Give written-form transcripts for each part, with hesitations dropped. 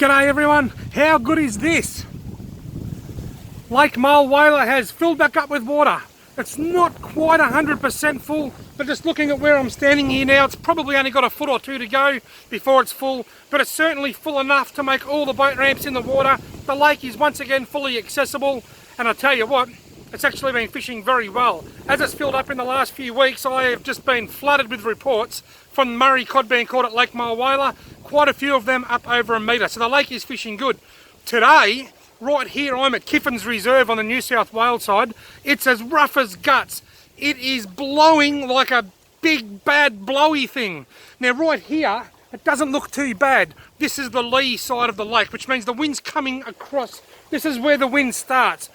G'day everyone, how good is this? Lake Mulwala has filled back up with water. It's not quite 100% full, but just looking at where I'm standing here now, it's probably only got a foot or two to go before it's full, but it's certainly full enough to make all the boat ramps in the water. The lake is once again fully accessible, and I tell you what, it's actually been fishing very well. As it's filled up in the last few weeks, I have just been flooded with reports from Murray cod being caught at Lake Mulwala, quite a few of them up over a metre, so the lake is fishing good. Today, right here, I'm at Kiffin's Reserve on the New South Wales side. It's as rough as guts. It is blowing like a big bad blowy thing. Now right here, it doesn't look too bad. This is the lee side of the lake, which means the wind's coming across. This is where the wind starts.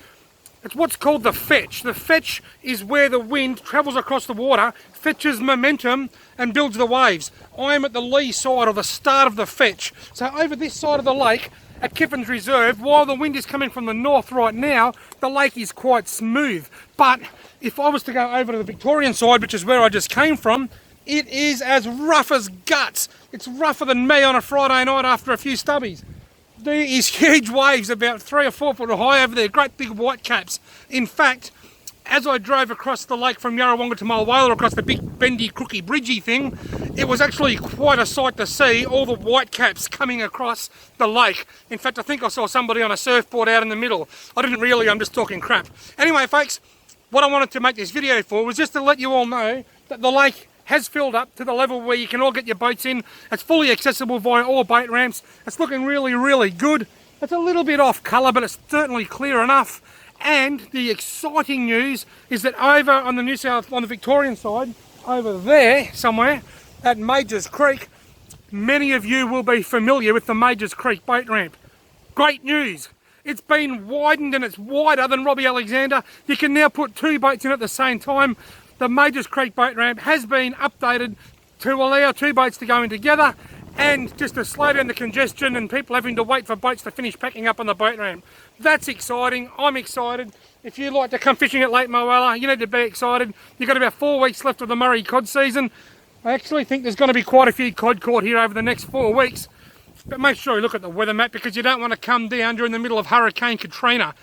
It's what's called the fetch. The fetch is where the wind travels across the water, fetches momentum and builds the waves. I am at the lee side, or the start of the fetch. So over this side of the lake at Kiffin's Reserve, while the wind is coming from the north right now, the lake is quite smooth. But if I was to go over to the Victorian side, which is where I just came from, it is as rough as guts. It's rougher than me on a Friday night after a few stubbies. There is huge waves about 3 or 4 foot high over there, great big white caps. In fact, as I drove across the lake from Yarrawonga to Mulwala, across the big bendy crooky bridgey thing, it was actually quite a sight to see all the white caps coming across the lake. In fact, I think I saw somebody on a surfboard out in the middle. I didn't really, I'm just talking crap. Anyway folks, what I wanted to make this video for was just to let you all know that the lake has filled up to the level where you can all get your boats in. It's fully accessible via all boat ramps. It's looking really, really good. It's a little bit off colour, but it's certainly clear enough. And the exciting news is that over on the Victorian side, over there somewhere at Majors Creek, many of you will be familiar with the Majors Creek boat ramp. Great news! It's been widened and it's wider than Robbie Alexander. You can now put 2 boats in at the same time. The Majors Creek boat ramp has been updated to allow 2 boats to go in together, and just to slow down the congestion and people having to wait for boats to finish packing up on the boat ramp. That's exciting. I'm excited. If you'd like to come fishing at Lake Mulwala, you need to be excited. You've got about 4 weeks left of the Murray cod season. I actually think there's going to be quite a few cod caught here over the next 4 weeks. But make sure you look at the weather map, because you don't want to come down during the middle of Hurricane Katrina.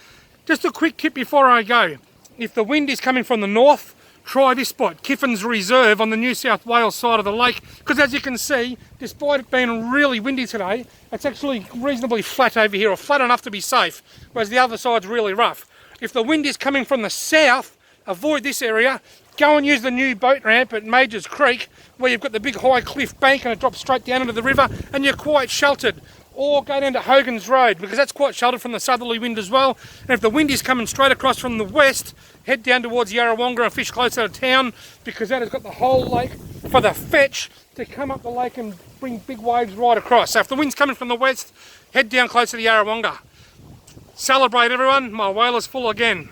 Just a quick tip before I go. If the wind is coming from the north, try this spot, Kiffin's Reserve on the New South Wales side of the lake, because as you can see, despite it being really windy today, it's actually reasonably flat over here, or flat enough to be safe, whereas the other side's really rough. If the wind is coming from the south, avoid this area. Go and use the new boat ramp at Majors Creek, where you've got the big high cliff bank and it drops straight down into the river and you're quite sheltered. Or go down to Hogan's Road, because that's quite sheltered from the southerly wind as well. And if the wind is coming straight across from the west, head down towards Yarrawonga and fish closer to town, because that has got the whole lake for the fetch to come up the lake and bring big waves right across. So if the wind's coming from the west, head down closer to Yarrawonga. Celebrate everyone, my whale is full again.